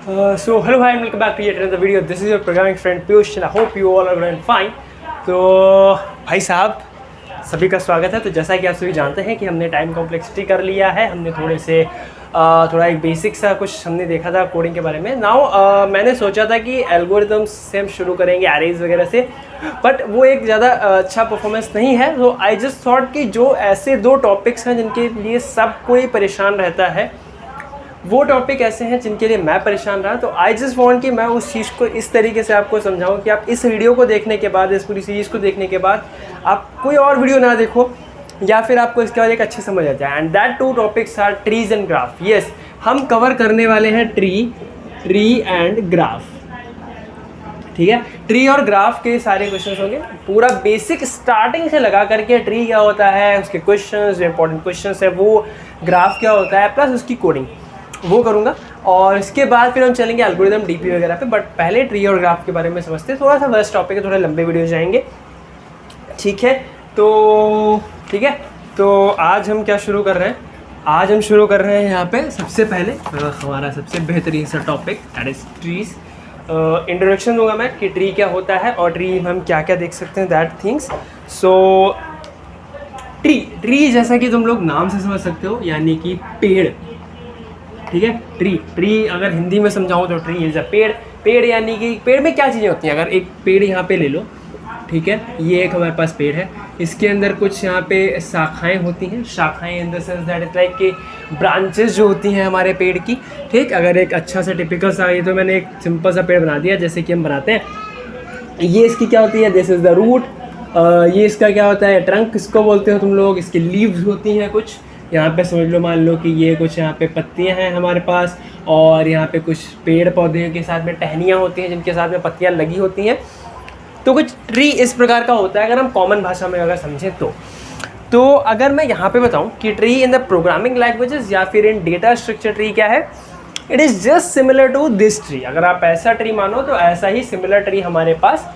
So hello, hi, and welcome back to yet another video. This is your programming friend Piyush and I hope you all are doing fine. तो भाई साहब सभी का स्वागत है। तो जैसा कि आप सभी जानते हैं कि हमने टाइम कॉम्प्लेक्सिटी कर लिया है, हमने थोड़ा एक बेसिक सा कुछ हमने देखा था कोडिंग के बारे में। नाउ मैंने सोचा था कि एल्गोरिथम्स से हम शुरू करेंगे एरेज वगैरह से, बट वो एक ज़्यादा अच्छा परफॉर्मेंस नहीं है। तो आई जस्ट थॉट कि जो ऐसे दो टॉपिक्स हैं जिनके लिए सब कोई परेशान रहता है, वो टॉपिक ऐसे हैं जिनके लिए मैं परेशान रहा। तो आई जस्ट वांट कि मैं उस चीज़ को इस तरीके से आपको समझाऊं कि आप इस वीडियो को देखने के बाद, इस पूरी सीरीज़ को देखने के बाद आप कोई और वीडियो ना देखो, या फिर आपको इसके बाद एक अच्छी समझ आ जाए। And that two topics are trees and graph. Yes, हम कवर करने वाले हैं ट्री एंड ग्राफ। ठीक है, ट्री और ग्राफ के सारे क्वेश्चंस होंगे, पूरा बेसिक स्टार्टिंग से लगा करके ट्री क्या होता है, उसके क्वेश्चंस, जो इंपॉर्टेंट क्वेश्चंस है वो, ग्राफ क्या होता है, प्लस उसकी कोडिंग वो करूँगा। और इसके बाद फिर हम चलेंगे एल्गोरिथम डीपी वगैरह पे। बट पहले ट्री और ग्राफ के बारे में समझते हैं। थोड़ा सा वर्स्ट टॉपिक है, थोड़े लंबे वीडियो जाएंगे। ठीक है, तो आज हम क्या शुरू कर रहे हैं? आज हम शुरू कर रहे हैं यहाँ पे सबसे पहले हमारा सबसे बेहतरीन सा topic, that is trees. Introduction दूंगा मैं कि ट्री क्या होता है और ट्री हम क्या क्या देख सकते हैं, दैट थिंग्स। सो ट्री जैसा कि तुम लोग नाम से समझ सकते हो, यानी कि पेड़। ठीक है, ट्री अगर हिंदी में समझाऊँ तो ट्री इज अ पेड़ यानी कि पेड़ में क्या चीज़ें होती हैं। अगर एक पेड़ यहाँ पे ले लो, ठीक है, ये एक हमारे पास पेड़ है, इसके अंदर कुछ यहाँ पे शाखाएं होती हैं। शाखाएं in the sense that is like कि ब्रांचेस जो होती हैं हमारे पेड़ की। ठीक, अगर एक अच्छा सा टिपिकल सा, ये तो मैंने एक सिंपल सा पेड़ बना दिया जैसे कि हम बनाते हैं। ये इसकी क्या होती है, दिस इज़ द रूट। ये इसका क्या होता है, ट्रंक इसको बोलते हो तुम लोग। इसकी लीव्स होती हैं कुछ, यहाँ पे समझ लो, मान लो कि ये कुछ यहाँ पे पत्तियाँ हैं हमारे पास, और यहाँ पे कुछ पेड़ पौधे के साथ में टहनियाँ होती हैं जिनके साथ में पत्तियाँ लगी होती हैं। तो कुछ ट्री इस प्रकार का होता है अगर हम कॉमन भाषा में अगर समझें तो अगर मैं यहाँ पे बताऊँ कि tree in the programming languages या फिर इन डेटा स्ट्रक्चर ट्री क्या है, it is just similar to this tree. अगर आप ऐसा ट्री मानो तो ऐसा ही सिमिलर ट्री हमारे पास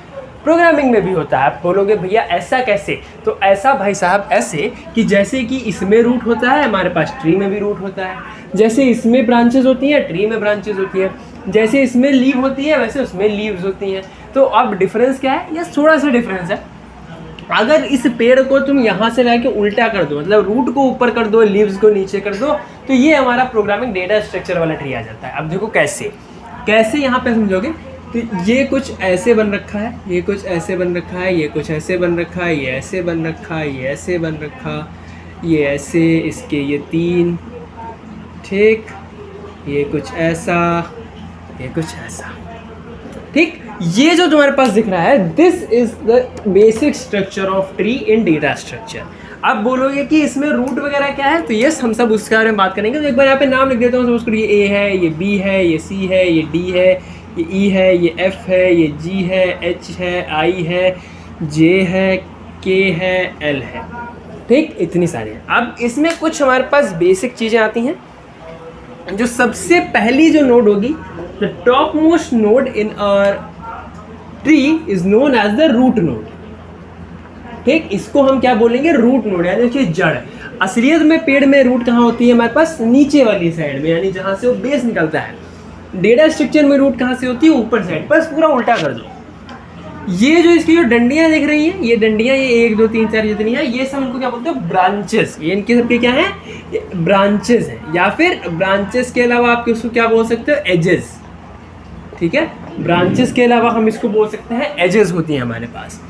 प्रोग्रामिंग में भी होता है। आप बोलोगे भैया ऐसा कैसे? तो ऐसा भाई साहब ऐसे कि जैसे कि इसमें रूट होता है, हमारे पास ट्री में भी रूट होता है। जैसे इसमें ब्रांचेस होती हैं, ट्री में ब्रांचेस होती हैं। जैसे इसमें लीव होती है, वैसे उसमें लीव्स होती हैं। तो अब डिफरेंस क्या है? यस, थोड़ा सा डिफरेंस है। अगर इस पेड़ को तुम यहाँ से लाके उल्टा कर दो, मतलब रूट को ऊपर कर दो, लीव्स को नीचे कर दो, तो ये हमारा प्रोग्रामिंग डेटा स्ट्रक्चर वाला ट्री आ जाता है। अब देखो कैसे यहाँ पे समझोगे। तो ये कुछ ऐसे बन रखा है, ये कुछ ऐसे बन रखा है, ये कुछ ऐसे बन रखा है, ये ऐसे बन रखा है, ये ऐसे बन रखा, ये ऐसे, इसके ये तीन, ठीक, ये कुछ ऐसा, ये कुछ ऐसा। ठीक, ये जो तुम्हारे पास दिख रहा है, this is the basic structure of tree in data structure. अब बोलोगे कि इसमें रूट वगैरह क्या है, तो यस, हम सब उसके बारे में बात करेंगे। तो एक बार यहाँ पे नाम लिख देता हूँ। सपोज करिए ये A है, ये B है, ये C है, ये D है, ये E है, ये F है, ये G है, H है, I है, J है, K है, L है। ठीक, इतनी सारी हैं। अब इसमें कुछ हमारे पास बेसिक चीज़ें आती हैं। जो सबसे पहली जो नोड होगी, the topmost node in our tree is known as the root node. ठीक, इसको हम क्या बोलेंगे, रूट नोड, यानी उसकी जड़। असलियत में पेड़ में रूट कहाँ होती है हमारे पास, नीचे वाली साइड में, यानी जहाँ से वो बेस निकलता है। डेटा स्ट्रक्चर में रूट कहाँ से होती है, ऊपर साइड। बस पूरा उल्टा कर दो। ये जो इसकी जो डंडियाँ दिख रही हैं, ये डंडियाँ, ये 1 2 3 4 जितनी है, ये सब इनको क्या बोलते हैं, ब्रांचेस। ये इनके सबके क्या है, ब्रांचेस हैं। या फिर ब्रांचेस के अलावा आप इसको क्या बोल सकते हो, एजेस। ठीक है, ब्रांचेस के अलावा हम इसको बोल सकते हैं एजेस होती हैं हमारे पास।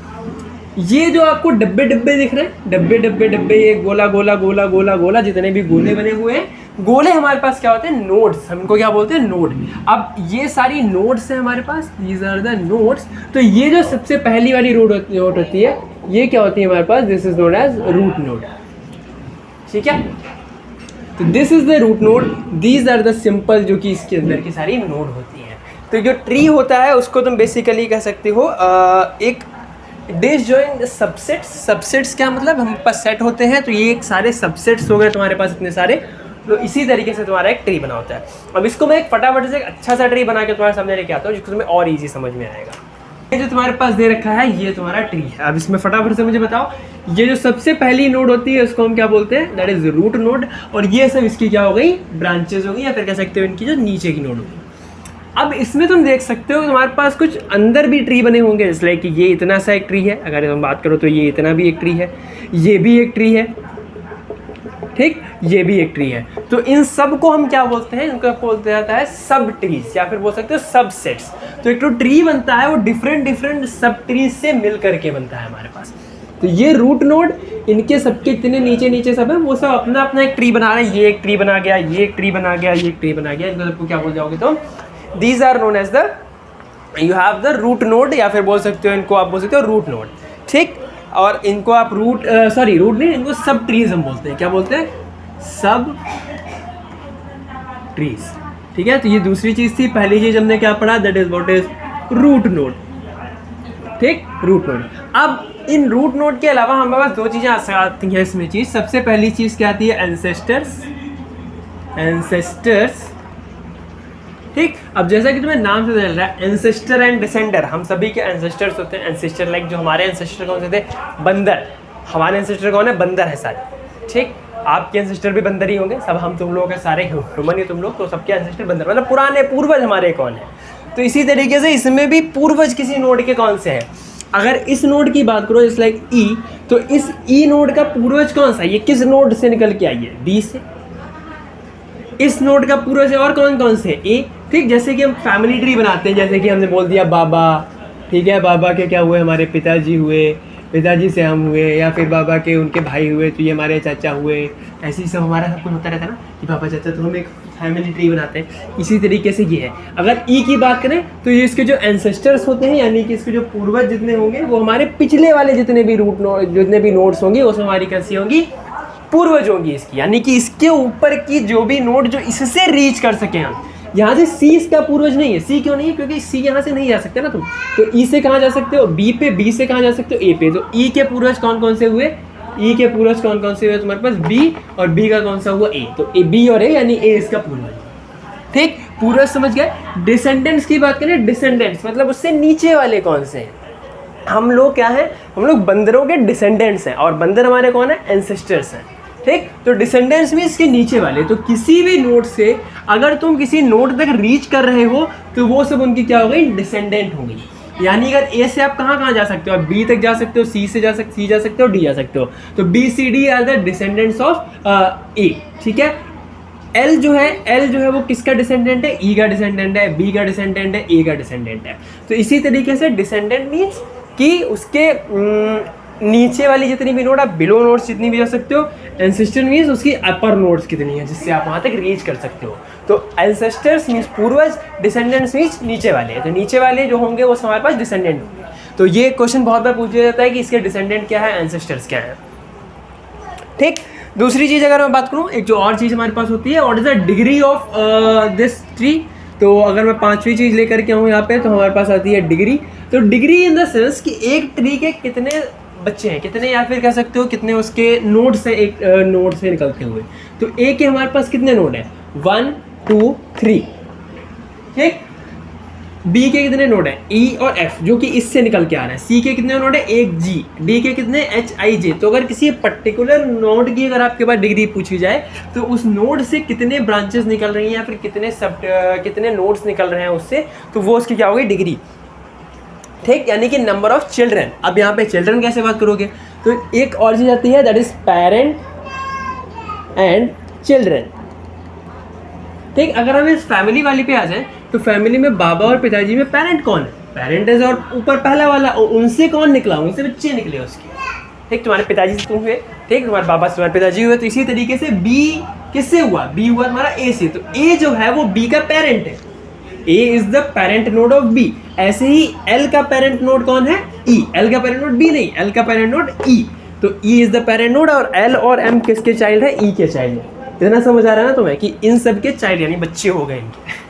ये जो आपको डब्बे दिख रहे हैं, डब्बे, ये गोला, जितने भी गोले बने हुए हैं, गोले हमारे पास क्या होते हैं, नोड्स। हम इनको क्या बोलते हैं, नोड। अब ये सारी नोड्स हैं हमारे पास, दीज आर द नोड्स। तो ये जो सबसे पहली वाली नोड होती है, ये क्या होती है हमारे पास, this is known as root node. ठीक है, तो this is the root node, these are the simple, जो कि इसके अंदर की सारी नोड होती है। तो जो ट्री होता है उसको तुम बेसिकली कह सकते हो एक डिसजॉइंट सबसेट्स क्या मतलब, हम पास सेट होते हैं, तो ये एक सारे सबसेट्स हो गए तुम्हारे पास इतने सारे। तो इसी तरीके से तुम्हारा एक ट्री बना होता है। अब इसको मैं एक फटाफट से एक अच्छा सा ट्री बना के तुम्हारे सामने लेके आता हूँ, जिसको तुम्हें और इजी समझ में आएगा। ये जो तुम्हारे पास दे रखा है, ये तुम्हारा ट्री है। अब इसमें फटाफट से मुझे बताओ, ये जो सबसे पहली नोड होती है उसको हम क्या बोलते हैं, दैट इज रूट नोड। और ये सब इसकी क्या हो गई, ब्रांचेस हो गई, या फिर कह सकते हो इनकी जो नीचे की नोड होगी। अब इसमें तुम देख सकते हो तुम्हारे पास कुछ अंदर भी ट्री बने होंगे, जैसे लाइक ये इतना सा एक ट्री है, अगर तुम बात करो तो ये इतना भी एक ट्री है, ये भी एक ट्री है, ठीक, ये भी एक ट्री है। तो इन सब को हम क्या बोलते हैं, इनको बोलते जाता है सब ट्रीज, या फिर बोल सकते हो सबसेट्स। तो एक तो ट्री बनता है वो डिफरेंट डिफरेंट सब ट्रीज से मिल करके बनता है हमारे पास। तो ये रूट नोड, इनके सबके इतने नीचे नीचे सब है, वो सब अपना अपना एक ट्री बना रहे हैं। ये एक ट्री बना गया, ये एक ट्री बना गया, ये एक ट्री बना गया, इनको सबको क्या बोल जाओगे तो these are known as the, you have the root node, या फिर बोल सकते हो इनको आप बोल सकते हो रूट नोड, ठीक। और इनको आप रूट नहीं, इनको सब ट्रीज हम बोलते हैं, क्या बोलते हैं, सब ट्रीज, ठीक है। तो ये दूसरी चीज थी। पहली चीज हमने क्या पढ़ा, that is what is root node, ठीक, रूट नोड। अब इन रूट नोड के अलावा हमारे पास दो चीजें आती हैं इसमें चीज। सबसे पहली चीज क्या आती है, एंसेस्टर्स, ठीक। अब जैसा कि तुम्हें नाम से चल रहा है एंसेस्टर एंड डिसेंडर, हम सभी के एंसेस्टर्स होते हैं। एंसेस्टर लाइक जो हमारे एंसेस्टर कौन से थे, बंदर, हमारे एंसेस्टर कौन है, बंदर है सारे, ठीक। आपके एंसेस्टर भी बंदर ही होंगे, सब हम तुम लोग के सारे ह्यूमन ही तुम लोग, तो सबके एंसेस्टर बंदर, मतलब पुराने पूर्वज हमारे कौन है। तो इसी तरीके से इसमें भी पूर्वज किसी नोड के कौन से हैं। अगर इस नोड की बात करो इस लाइक ई, तो इस ई नोड का पूर्वज कौन सा है, ये किस नोड से निकल के आई है, बी से। इस नोड का पूर्वज और कौन कौन से, ए, ठीक। जैसे कि हम फैमिली ट्री बनाते हैं, जैसे कि हमने बोल दिया बाबा, ठीक है, बाबा के क्या हुए, हमारे पिताजी हुए, पिताजी से हम हुए, या फिर बाबा के उनके भाई हुए तो ये हमारे चाचा हुए। ऐसे ही सब हमारा सब कुछ होता रहता है ना कि पापा चाचा, तो हम एक फैमिली ट्री बनाते हैं। इसी तरीके से ये है। अगर ई की बात करें तो ये इसके जो एंसेस्टर्स होते हैं, यानी कि इसके जो पूर्वज जितने होंगे वो हमारे पिछले वाले जितने भी जितने भी नोड्स होंगे वो सब हमारी कैसी होंगी, पूर्वज होंगी इसकी। यानी कि इसके ऊपर की जो भी नोड जो इससे रीच कर सके हम। यहाँ से सी इसका पूर्वज नहीं है। सी क्यों नहीं है, क्योंकि सी यहाँ से नहीं जा सकते ना तुम। तो ई से कहाँ जा सकते हो, बी पे, बी से कहाँ जा सकते हो, ए पे। तो ई के पूर्वज कौन कौन से हुए, ई के पूर्वज कौन कौन से हुए तुम्हारे पास, बी, और बी का कौन सा हुआ, ए। तो ए, बी और ए, यानी ए इसका पूर्वज, ठीक। पूर्वज समझ गए। डिसेंडेंट्स की बात करें, डिसेंडेंट्स मतलब उससे नीचे वाले कौन से हैं। हम लोग क्या हैं, हम लोग बंदरों के डिसेंडेंट्स हैं, और बंदर हमारे कौन है, एंसेस्टर्स हैं, ठीक। तो डिसेंडेंट्स में इसके नीचे वाले। तो किसी भी नोड से अगर तुम किसी नोड तक रीच कर रहे हो तो वो सब उनकी क्या हो गई, डिसेंडेंट हो गई। यानी अगर ए से आप कहाँ कहाँ जा सकते हो, आप बी तक जा सकते हो, सी से जा सकते, सी जा सकते हो, डी जा सकते हो। तो B C D are the descendants of A, ठीक है। एल जो है वो किसका डिसेंडेंट है, ई का डिसेंडेंट है, बी का डिसेंडेंट है, ए का डिसेंडेंट है। तो इसी तरीके से डिसेंडेंट मीन्स कि उसके नीचे वाली जितनी भी नोड, आप बिलो नोड्स जितनी भी जा सकते हो। एंसेस्टर मीन्स उसकी अपर नोड्स कितनी है जिससे आप वहाँ तक रीच कर सकते हो। तो एंसेस्टर्स मीन्स पूर्वज, डिसेंडेंट्स मीन्स नीचे वाले। तो नीचे वाले जो होंगे वो हमारे पास डिसेंडेंट होंगे। तो ये क्वेश्चन बहुत बार पूछा जाता है कि इसके डिसेंडेंट क्या है, एंसेस्टर्स क्या है, ठीक। दूसरी चीज़ अगर मैं बात करूँ, एक जो और चीज़ हमारे पास होती है, what is the degree of this tree. तो अगर मैं पांचवी चीज़ लेकर के आऊँ यहाँ पे, तो हमारे पास आती है डिग्री। तो डिग्री इन द सेंस कि एक ट्री के कितने बच्चे हैं, कितने, या फिर कह सकते हो कितने उसके नोड्स हैं एक नोड से निकलते हुए। तो ए के हमारे पास कितने नोड हैं, 1 2 3, ठीक। बी के कितने नोड हैं, ई और एफ, जो कि इससे निकल के आ रहे हैं। सी के कितने नोड है, एक जी। डी के कितने, एच आई जे। तो अगर किसी पर्टिकुलर नोड की अगर आपके पास डिग्री पूछी जाए तो उस नोड से कितने ब्रांचेस निकल रही हैं या फिर कितने नोड्स निकल रहे हैं उससे, तो वो उसकी क्या होगी, डिग्री, ठीक। यानी कि नंबर ऑफ चिल्ड्रन। अब यहाँ पे चिल्ड्रन कैसे बात करोगे, तो एक और चीज़ आती है, that is parent and children, ठीक। अगर हम इस फैमिली वाली पे आ जाएं तो फैमिली में बाबा और पिताजी में पेरेंट कौन है, पेरेंट है, और ऊपर पहला वाला, और उनसे कौन निकला, उनसे बच्चे निकले उसके, ठीक। तुम्हारे पिताजी से तुम हुए, ठीक, तुम्हारे बाबा से तुम्हारे पिताजी हुए। तो इसी तरीके से बी किससे हुआ, बी हुआ तुम्हारा ए से। तो ए जो है वो बी का पेरेंट है, A is the parent node of B. ऐसे ही एल का पेरेंट नोड कौन है, ई। एल का पेरेंट नोड बी नहीं, एल का पेरेंट नोड ई। तो E is the parent node, और एल और एम किसके चाइल्ड है, ई के चाइल्ड है। इतना समझ आ रहा है ना तुम्हें कि इन सब के चाइल्ड यानी बच्चे हो गए इनके।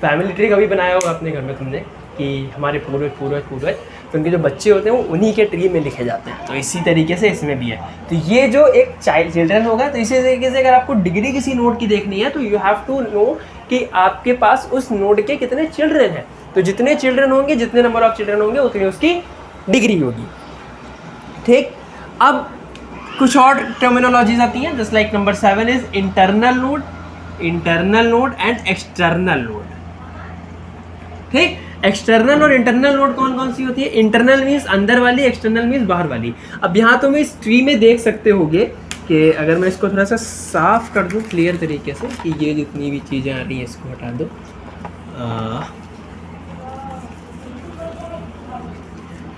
फैमिली ट्री कभी बनाया होगा अपने घर में तुमने कि हमारे पूर्वज पूर्वज पूर्वज, तो उनके जो बच्चे होते हैं वो उन्हीं के ट्री में लिखे जाते हैं। तो इसी तरीके से इसमें भी है। तो ये जो एक चिल्ड्रन होगा, तो इसी तरीके से अगर आपको डिग्री किसी नोड की देखनी है तो यू हैव टू नो कि आपके पास उस नोड के कितने चिल्ड्रन हैं। तो जितने चिल्ड्रन होंगे, जितने नंबर ऑफ चिल्ड्रन होंगे, उतनी उसकी डिग्री होगी, ठीक। अब कुछ और टर्मिनोलॉजीज आती हैं, just like number 7 is internal node and external node. ठीक। एक्सटर्नल और इंटरनल नोड कौन कौन सी होती है? इंटरनल मीन्स अंदर वाली, एक्सटर्नल मीन्स बाहर वाली। अब यहाँ तुम इस ट्री में देख सकते होगे कि अगर मैं इसको थोड़ा सा साफ कर दूँ क्लियर तरीके से कि ये जितनी भी चीज़ें आ रही हैं इसको हटा दो।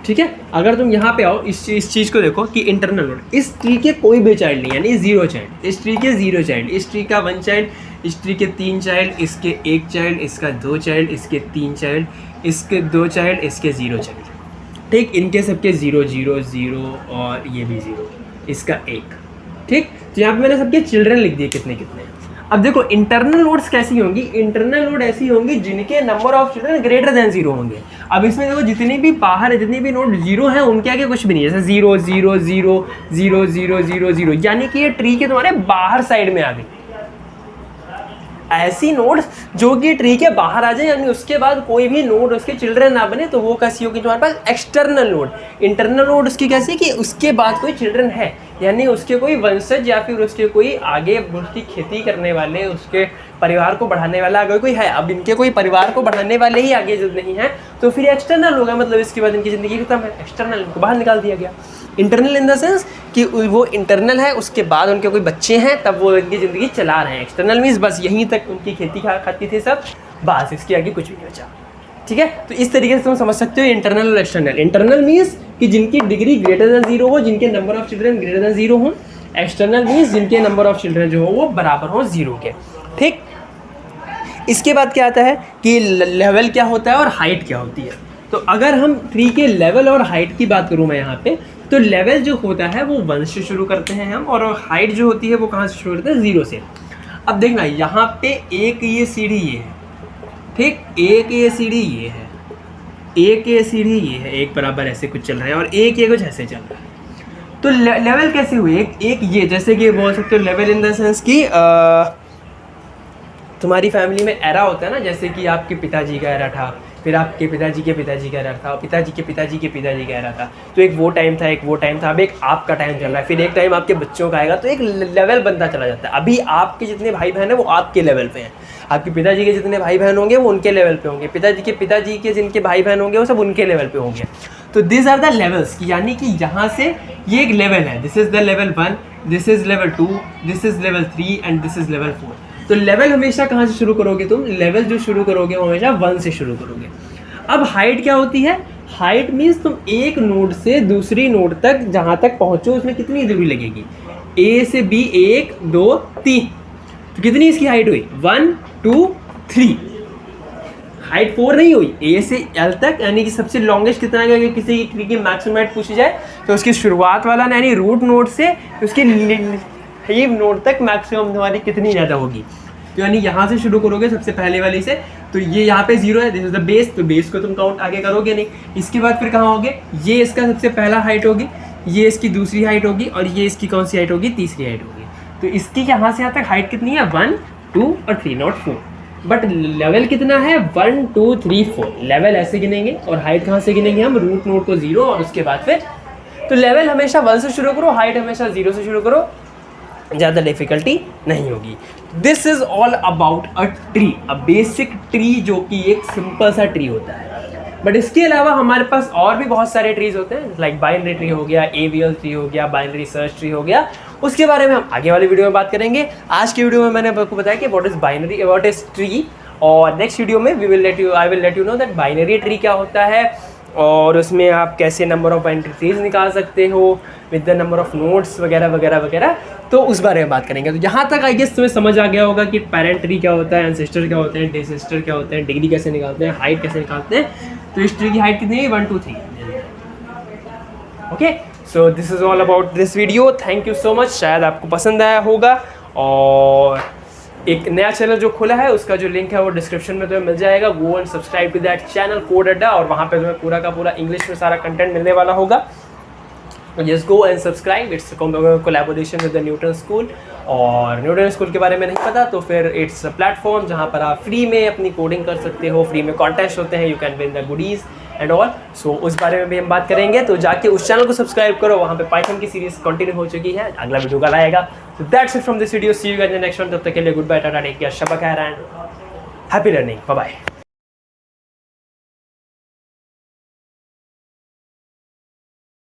ठीक है, अगर तुम यहाँ पे आओ इस चीज़ को देखो कि इंटरनल नोड, इस ट्री के कोई भी चाइल्ड नहीं, यानी 0 चाइल्ड, इस ट्री के 0 चाइल्ड, इस ट्री का 1 चाइल्ड, इस ट्री के 3 चाइल्ड, इसके 1 चाइल्ड, इसका 2 चाइल्ड, इसके 3 चाइल्ड, इसके 2 चाइल्ड, इसके 0 चाइल्ड। ठीक, इनके सबके 0 0 0 और ये भी 0, इसका 1। ठीक, तो यहाँ पे मैंने सबके चिल्ड्रन लिख दिए कितने कितने। अब देखो इंटरनल नोड्स कैसी होंगी? इंटरनल नोड ऐसी होंगी जिनके number of children greater than 0 होंगे। अब इसमें देखो जितनी भी बाहर है, जितनी भी नोड 0 हैं उनके आगे कुछ भी नहीं है, जैसे 0 0 0 0 0 0 0, यानी कि ये ट्री के तुम्हारे बाहर साइड में आ गई। ऐसी नोड्स जो कि ट्री के बाहर आ जाए, यानी उसके बाद कोई भी नोड उसके चिल्ड्रन ना बने, तो वो कैसी होगी तुम्हारे पास? External node. इंटरनल नोड उसकी कैसी कि उसके बाद कोई चिल्ड्रन है, यानी उसके कोई वंशज या फिर उसके कोई आगे उसकी खेती करने वाले, उसके परिवार को बढ़ाने वाला अगर कोई है। अब इनके कोई परिवार को बढ़ाने वाले ही आगे जब नहीं है तो फिर एक्सटर्नल होगा, मतलब इसके बाद इनकी ज़िंदगी खत्म है, एक्सटर्नल, इनको बाहर निकाल दिया गया। इंटरनल इन द सेंस कि वो इंटरनल है, उसके बाद उनके कोई बच्चे हैं तब वो इनकी ज़िंदगी चला रहे हैं। एक्सटर्नल मीन्स बस यहीं तक उनकी खेती खाती थी सब, बस इसके आगे कुछ भी नहीं बचा। ठीक है, तो इस तरीके से तुम समझ सकते हो इंटरनल और एक्सटर्नल। इंटरनल मीन्स कि जिनकी डिग्री ग्रेटर देन 0 हो, जिनके number of children greater than 0 हो। एक्सटर्नल मीन्स जिनके नंबर ऑफ चिल्ड्रन जो हो वो बराबर हो 0 के। ठीक, इसके बाद क्या आता है कि लेवल क्या होता है और हाइट क्या होती है। तो अगर हम ट्री के लेवल और हाइट की बात करूँ मैं यहाँ पे, तो लेवल जो होता है वो 1 से शुरू करते हैं हम, और हाइट जो होती है वो कहाँ से शुरू करते हैं? 0 से। अब देखना यहाँ पे एक ये सीढ़ी ये है, ठीक, एक ये सीढ़ी ये है, एक ये सीढ़ी ये है, एक बराबर ऐसे कुछ चल रहा है, और एक ये कुछ ऐसे चल रहा है। तो लेवल कैसे हुए? एक ये, जैसे कि बोल सकते हो लेवल इन द सेंस कि तुम्हारी फैमिली में एरा होता है ना, जैसे कि आपके पिताजी का एरा था, फिर आपके पिताजी के पिताजी का एरा था, पिताजी के पिताजी के पिताजी का एरा था, तो एक वो टाइम था, एक वो टाइम था, अब एक आपका टाइम चल रहा है, फिर एक टाइम आपके बच्चों का आएगा, तो एक लेवल बनता चला जाता है। अभी आपके जितने भाई बहन हैं वो आपके लेवल पे हैं, आपके पिताजी के जितने भाई बहन होंगे वो उनके लेवल पे होंगे, पिताजी के जिनके भाई बहन होंगे वो सब उनके लेवल पे होंगे। तो दिस आर द लेवल्स, यानी कि यहाँ से ये एक लेवल है, this is the level 1, this is level 2, this is level 3 and this is level 4। तो लेवल हमेशा कहाँ से शुरू करोगे तुम? लेवल जो शुरू करोगे वो हमेशा 1 से शुरू करोगे। अब हाइट क्या होती है? हाइट मीन्स तुम एक नोड से दूसरी नोड तक जहाँ तक पहुँचो उसमें कितनी दूरी लगेगी? ए से बी 1 2 3, तो कितनी इसकी हाइट हुई? 1 2 3। हाइट 4 नहीं हुई, ए से एल तक, यानी कि सबसे लॉन्गेस्ट कितना है? अगर किसी ट्री की मैक्सिमम हाइट पूछी जाए तो उसकी शुरुआत वाला यानी रूट नोड से उसकी लीफ नोड तक मैक्सिमम तुम्हारी कितनी ज़्यादा होगी? तो यानी यहाँ से शुरू करोगे सबसे पहले वाली से, तो ये यहाँ पे 0 है, दिस इज द बेस, तो बेस को तुम काउंट आगे करोगे नहीं। इसके बाद फिर कहाँ होगे? ये इसका सबसे पहला हाइट होगी, ये इसकी दूसरी हाइट होगी, और ये इसकी कौन सी हाइट होगी? तीसरी हाइट होगी। तो इसकी यहाँ से यहाँ तक हाइट कितनी है? 1 2 और 3, नॉट 4। बट लेवल कितना है? 1 2 3 4। लेवल ऐसे गिनेंगे, और हाइट कहाँ से गिनेंगे हम? रूट नोड को 0 और उसके बाद फिर, तो लेवल हमेशा 1 से शुरू करो, हाइट हमेशा 0 से शुरू करो, ज़्यादा डिफिकल्टी नहीं होगी। This is all about a tree, a basic tree, जो कि एक सिंपल सा ट्री होता है। बट इसके अलावा हमारे पास और भी बहुत सारे ट्रीज होते हैं, लाइक बाइनरी ट्री हो गया, AVL ट्री हो गया, बाइनरी सर्च ट्री हो गया, उसके बारे में हम आगे वाली वीडियो में बात करेंगे। आज की वीडियो में मैंने आपको बताया कि व्हाट इज ट्री, और नेक्स्ट वीडियो में I will let you know that binary tree क्या होता है, और उसमें आप कैसे नंबर ऑफ बाइनरी ट्रीज निकाल सकते हो with the number of nodes वगैरह वगैरह वगैरह, तो उस बारे में बात करेंगे। तो यहाँ तक आई गेस तुम्हें समझ आ गया होगा कि पेरेंट ट्री क्या होता है, एंसेस्टर क्या होते हैं, डिसेस्टर क्या होते हैं, डिग्री कैसे निकालते हैं, हाइट कैसे निकालते हैं। तो इस ट्री की हाइट कितनी है? 1 2 3। Okay, so this is all about this video. Thank you so much, शायद आपको पसंद आया होगा। और एक नया चैनल जो खुला है उसका जो लिंक है वो डिस्क्रिप्शन में तुम्हें मिल जाएगा, go and subscribe to that channel, code Adda, और वहाँ पे तुम्हें पूरा का पूरा इंग्लिश में सारा कंटेंट मिलने वाला होगा। Just go and subscribe, it's collaboration with the Newton school. और न्यूटन स्कूल के बारे में नहीं पता तो फिर इट्स अ प्लेटफॉर्म जहाँ पर आप फ्री में अपनी कोडिंग कर सकते हो, फ्री में कॉन्टेस्ट होते हैं, you can win the goodies and all. So उस बारे में भी हम बात करेंगे, तो जाके उस चैनल को सब्सक्राइब करो, वहाँ पे पाइथन की सीरीज कंटिन्यू हो चुकी है, अगला वीडियो कल आएगा। तो that's it from this video, see you guys in the next one. तब तक के लिए good bye, tata, take care, शब खैर and happy learning, bye bye.